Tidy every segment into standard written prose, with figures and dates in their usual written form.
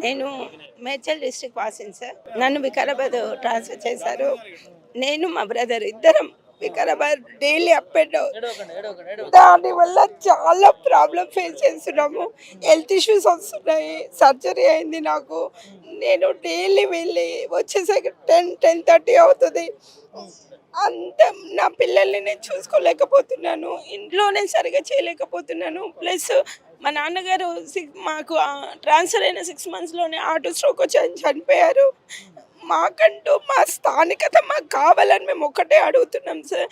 నేను Medchal district వాసిని sir. నన్ను Vikarabad transfer చేశారు. నేను మా బ్రదర్ ఇద్దరం Vikarabad daily up and down. దానివల్ల చాలా ప్రాబ్లం ఫేస్ చేస్తున్నాము. హెల్త్ ఇష్యూస్ వస్తున్నాయి. సర్జరీ అయింది నాకు. నేను డైలీ వెళ్ళి వచ్చేసరికి 10:30 అవుతుంది. అంత నా పిల్లల్ని నేను చూసుకోలేకపోతున్నాను. ఇంట్లోనే సరిగా చేయలేకపోతున్నాను. ప్లస్ మా నాన్నగారు మాకు ట్రాన్స్ఫర్ అయిన 6 మంత్స్లోనే ఆటో స్ట్రోక్ వచ్చి ఆయన చనిపోయారు. మాకంటూ మా స్థానికత మాకు కావాలని మేము ఒక్కటే అడుగుతున్నాం సార్.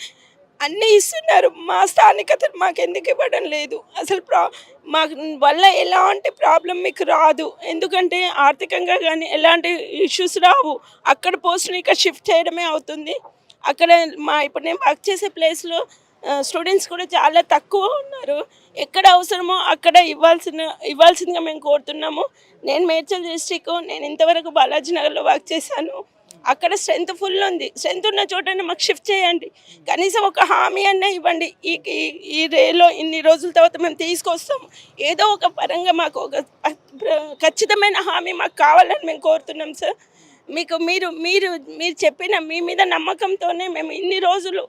అన్నీ ఇస్తున్నారు. మా స్థానికతను మాకు ఎందుకు ఇవ్వడం లేదు? అసలు మాకు వల్ల ఎలాంటి ప్రాబ్లం మీకు రాదు. ఎందుకంటే ఆర్థికంగా కానీ ఎలాంటి ఇష్యూస్ రావు. అక్కడ పోస్ట్ని ఇక్కడ షిఫ్ట్ చేయడమే అవుతుంది. అక్కడ ఇప్పుడు నేను వర్క్ చేసే ప్లేస్లో స్టూడెంట్స్ కూడా చాలా తక్కువ ఉన్నారు. ఎక్కడ అవసరమో అక్కడ ఇవ్వాల్సిందిగా మేము కోరుతున్నాము. నేను మేడ్చల్ డిస్ట్రిక్ట్, నేను ఇంతవరకు బాలాజీ నగర్లో వర్క్ చేశాను. అక్కడ స్ట్రెంత్ ఫుల్ ఉంది. స్ట్రెంత్ ఉన్న చోటనే మాకు షిఫ్ట్ చేయండి. కనీసం ఒక హామీ అన్నా ఇవ్వండి. ఈ ఈ ఈ రేలో ఇన్ని రోజుల తర్వాత మేము తీసుకొస్తాము. ఏదో ఒక పరంగా మాకు ఒక ఖచ్చితమైన హామీ మాకు కావాలని మేము కోరుతున్నాం సార్. మీకు మీరు మీరు మీరు చెప్పిన మీ మీద నమ్మకంతోనే మేము ఇన్ని రోజులు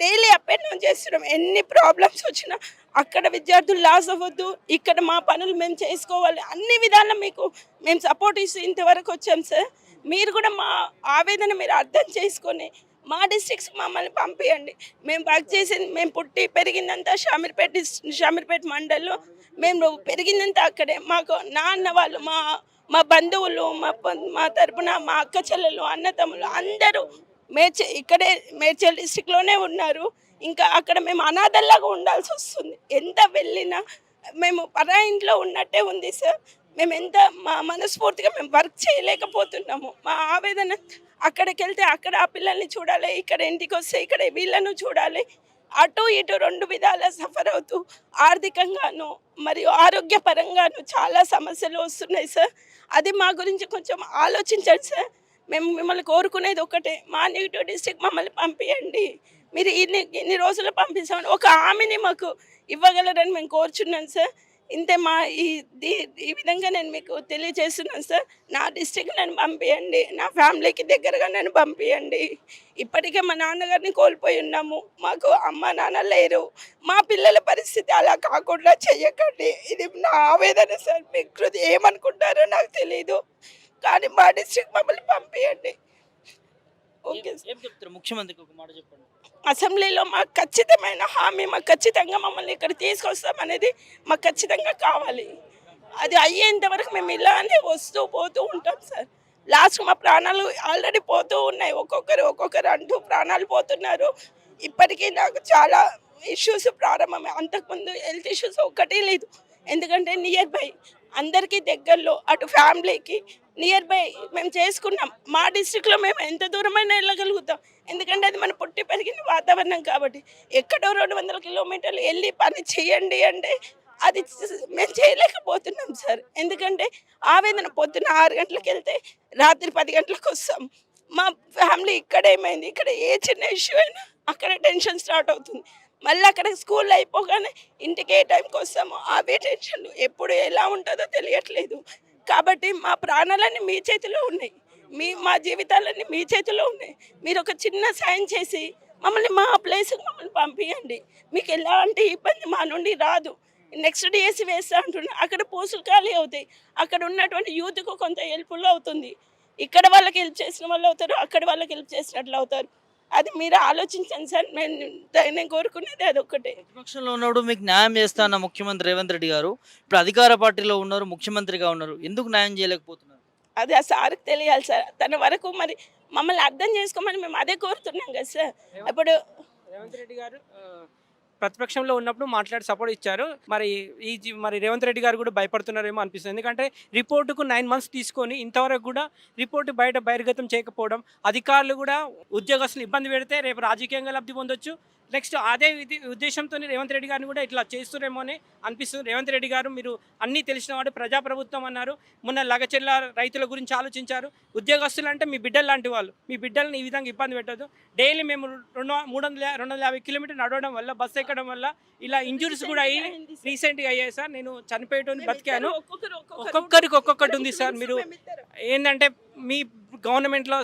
డైలీ అప్ అండ్ డౌన్ చేస్తున్నాం. ఎన్ని ప్రాబ్లమ్స్ వచ్చినా అక్కడ విద్యార్థులు లాస్ అవ్వద్దు, ఇక్కడ మా పనులు మేము చేసుకోవాలి, అన్ని విధాలా మీకు మేము సపోర్ట్ ఇస్తూ ఇంతవరకు వచ్చాం సార్. మీరు కూడా మా ఆవేదన మీరు అర్థం చేసుకొని మా డిస్ట్రిక్ట్స్కి మమ్మల్ని పంపించండి. మేము వర్క్ చేసింది, మేము పుట్టి పెరిగిందంతా షామీర్పేట మండల్లో. మేము పెరిగిందంతా అక్కడే. మాకు నాన్న వాళ్ళు, మా మా బంధువులు, మా తరపున మా అక్క చెల్లెలు, అన్నతమ్ములు అందరూ ఇక్కడే మేడ్చల్ డిస్ట్రిక్ట్లోనే ఉన్నారు. ఇంకా అక్కడ మేము అనాథల్లాగా ఉండాల్సి వస్తుంది. ఎంత వెళ్ళినా మేము పరా ఇంట్లో ఉన్నట్టే ఉంది సార్. మేము ఎంత మా మనస్ఫూర్తిగా మేము వర్క్ చేయలేకపోతున్నాము. మా ఆవేదన అక్కడికి వెళ్తే అక్కడ ఆ పిల్లల్ని చూడాలి, ఇక్కడ ఇంటికి వస్తే ఇక్కడ వీళ్ళను చూడాలి. అటు ఇటు 2 విధాలా సఫర్ అవుతూ ఆర్థికంగాను మరియు ఆరోగ్యపరంగాను చాలా సమస్యలు వస్తున్నాయి సార్. అది మా గురించి కొంచెం ఆలోచించండి సార్. మేము మిమ్మల్ని కోరుకునేది ఒకటే, మా నెగిటివ్ డిస్ట్రిక్ట్ మమ్మల్ని పంపించండి. మీరు ఇన్ని రోజులు పంపిస్తామని ఒక హామీని మాకు ఇవ్వగలరని మేము కోరుచున్నాను సార్. ఇంతే మా ఈ ఈ విధంగా నేను మీకు తెలియజేస్తున్నాను సార్. నా డిస్ట్రిక్ట్ నన్ను పంపించండి. నా ఫ్యామిలీకి దగ్గరగా నన్ను పంపించండి. ఇప్పటికే మా నాన్నగారిని కోల్పోయి ఉన్నాము. మాకు అమ్మ నాన్న లేరు. మా పిల్లల పరిస్థితి అలా కాకుండా చెయ్యకండి. ఇది నా ఆవేదన సార్. మీకు ఏమనుకుంటారో నాకు తెలీదు. కానీ మా డిస్ట్రిక్ట్ మమ్మల్ని పంపించండి. Okay sir. ఏం చెప్తారు ముఖ్యమంత్రికి ఒక మాట చెప్పండి. అసెంబ్లీలో మాకు ఖచ్చితమైన హామీ, మాకు ఖచ్చితంగా మమ్మల్ని ఇక్కడ తీసుకొస్తామనేది మాకు ఖచ్చితంగా కావాలి. అది అయ్యేంత వరకు మేము ఇలానే వస్తూ పోతూ ఉంటాం సార్. లాస్ట్ మా ప్రాణాలు ఆల్రెడీ పోతూ ఉన్నాయి. ఒక్కొక్కరు అంటూ ప్రాణాలు పోతున్నారు. ఇప్పటికీ నాకు చాలా ఇష్యూస్ ప్రారంభమే. అంతకుముందు హెల్త్ ఇష్యూస్ ఒక్కటే లేదు. ఎందుకంటే నియర్ బై అందరికీ దగ్గరలో, అటు ఫ్యామిలీకి నియర్ బై మేము చేసుకున్నాం. మా డిస్ట్రిక్ట్లో మేము ఎంత దూరమైనా వెళ్ళగలుగుతాం. ఎందుకంటే అది మన పుట్టి పెరిగిన వాతావరణం కాబట్టి. ఎక్కడో 200 కిలోమీటర్లు వెళ్ళి పని చేయండి అంటే అది మేము చేయలేకపోతున్నాం సార్. ఎందుకంటే ఆవేదన పొద్దున 6 గంటలకు వెళ్తే రాత్రి 10 గంటలకు వస్తాం. మా ఫ్యామిలీ ఇక్కడ ఏమైంది, ఇక్కడ ఏ చిన్న ఇష్యూ అయినా అక్కడ టెన్షన్ స్టార్ట్ అవుతుంది. మళ్ళీ అక్కడ స్కూల్ అయిపోగానే ఇంటికి ఏ టైంకి వస్తామో అవే టెన్షన్లు. ఎప్పుడు ఎలా ఉంటుందో తెలియట్లేదు. కాబట్టి మా ప్రాణాలన్నీ మీ చేతిలో ఉన్నాయి. మా జీవితాలన్నీ మీ చేతిలో ఉన్నాయి. మీరు ఒక చిన్న సాయం చేసి మమ్మల్ని మా ప్లేస్కి మమ్మల్ని పంపించండి. మీకు ఎలాంటి ఇబ్బంది మా నుండి రాదు. నెక్స్ట్ డిఎస్సి వేస్తా అంటున్నా, అక్కడ పోస్టులు ఖాళీ అవుతాయి. అక్కడ ఉన్నటువంటి యూత్కు కొంత హెల్ప్ఫుల్ అవుతుంది. ఇక్కడ వాళ్ళకి హెల్ప్ చేసిన వాళ్ళు అవుతారు, అక్కడ వాళ్ళకి హెల్ప్ చేసినట్లు అవుతారు. అది మీరు ఆలోచించండి సార్. నేను కోరుకునేది అదొక్కటే. ప్రతిపక్షంలో ఉన్నప్పుడు మీకు న్యాయం చేస్తా అన్న ముఖ్యమంత్రి రేవంత్ రెడ్డి గారు ఇప్పుడు అధికార పార్టీలో ఉన్నారు, ముఖ్యమంత్రిగా ఉన్నారు. ఎందుకు న్యాయం చేయలేకపోతున్నారు? అది ఆ సార్కి తెలియాలి సార్. తన వరకు మరి మమ్మల్ని అర్థం చేసుకోమని మేము అదే కోరుతున్నాం కదా సార్. ఇప్పుడు రేవంత్ రెడ్డి గారు ప్రతిపక్షంలో ఉన్నప్పుడు మాట్లాడి సపోర్ట్ ఇచ్చారు. మరి రేవంత్ రెడ్డి గారు కూడా భయపడుతున్నారేమో అనిపిస్తుంది. ఎందుకంటే రిపోర్టుకు 9 మంత్స్ తీసుకొని ఇంతవరకు కూడా రిపోర్టు బహిర్గతం చేయకపోవడం, అధికారులు కూడా ఉద్యోగస్తులు ఇబ్బంది పెడితే రేపు రాజకీయంగా లబ్ధి పొందొచ్చు, నెక్స్ట్ అదే ఉద్దేశంతో రేవంత్ రెడ్డి గారిని కూడా ఇట్లా చేస్తురేమో అని అనిపిస్తుంది. రేవంత్ రెడ్డి గారు మీరు అన్నీ తెలిసిన వాడు, ప్రజాప్రభుత్వం అన్నారు, మొన్న లగచెల్ల రైతుల గురించి ఆలోచించారు. ఉద్యోగస్తులు అంటే మీ బిడ్డలు లాంటి వాళ్ళు, మీ బిడ్డల్ని ఈ విధంగా ఇబ్బంది పెట్టదు. డైలీ మేము 250 కిలోమీటర్లు నడవడం వల్ల, బస్సు ఎక్కడం వల్ల ఇలా ఇంజురీస్ కూడా అయ్యి రీసెంట్గా అయ్యాయి సార్. నేను చనిపోయేటోని బతికాను. ఒక్కొక్కరికి ఒక్కొక్కటి ఉంది సార్. మీరు ఏంటంటే మీ గవర్నమెంట్లో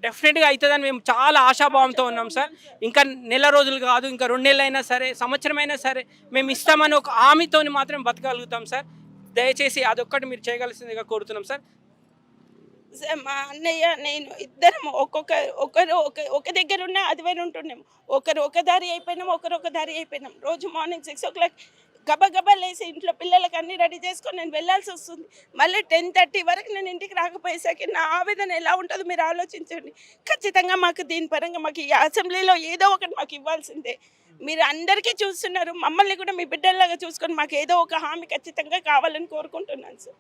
డెఫినెట్గా అవుతుందని మేము చాలా ఆశాభావంతో ఉన్నాం సార్. ఇంకా నెల రోజులు కాదు, ఇంకా 2 నెలలు అయినా సరే, సంవత్సరం అయినా సరే మేము ఇస్తామని ఒక హామీతోని మాత్రం బతకగలుగుతాం సార్. దయచేసి అదొక్కటి మీరు చేయగలిసిందిగా కోరుతున్నాం సార్. సార్, మా అన్నయ్య నేను ఇద్దరం ఒకరు ఒక దగ్గర ఉన్న అది వేరు ఉంటున్నాం. ఒకరు ఒక దారి అయిపోయినాం, ఒకరు ఒక దారి అయిపోయినాం. రోజు మార్నింగ్ 6 o'clock గబగబా లేసి ఇంట్లో పిల్లలకి అన్నీ రెడీ చేసుకొని నేను వెళ్ళాల్సి వస్తుంది. మళ్ళీ 10:30 వరకు నేను ఇంటికి రాకపోయేసరికి నా ఆవేదన ఎలా ఉంటుందో మీరు ఆలోచించండి. ఖచ్చితంగా మాకు దీని పరంగా మాకు ఈ అసెంబ్లీలో ఏదో ఒకటి మాకు ఇవ్వాల్సిందే. మీరు అందరికీ చూస్తున్నారు, మమ్మల్ని కూడా మీ బిడ్డల్లాగా చూసుకొని మాకు ఏదో ఒక హామీ ఖచ్చితంగా కావాలని కోరుకుంటున్నాను సార్.